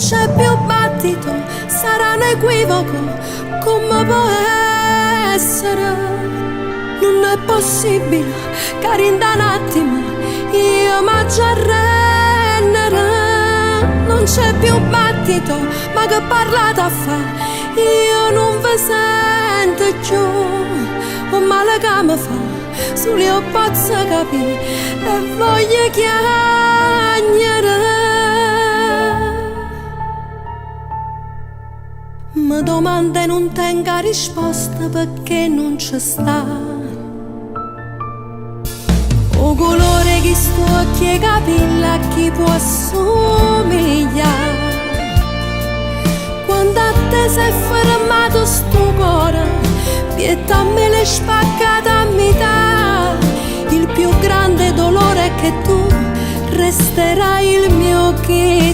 c'è più battito, sarà un equivoco, come può essere? Non è possibile, cari, in un attimo io mangio a rendere. Non c'è più battito, ma che parlate a fa? Io non vi sento più, un male che mi fa, solo io posso capire e voglio chiagnere. Mi domanda e non tengo risposta perché non ci sta. O colore che sto occhi e capelli a chi può assomigliare. Quando a te sei fermato sto cuore, pietà me l'hai spaccata a metà. Il più grande dolore è che tu resterai il mio che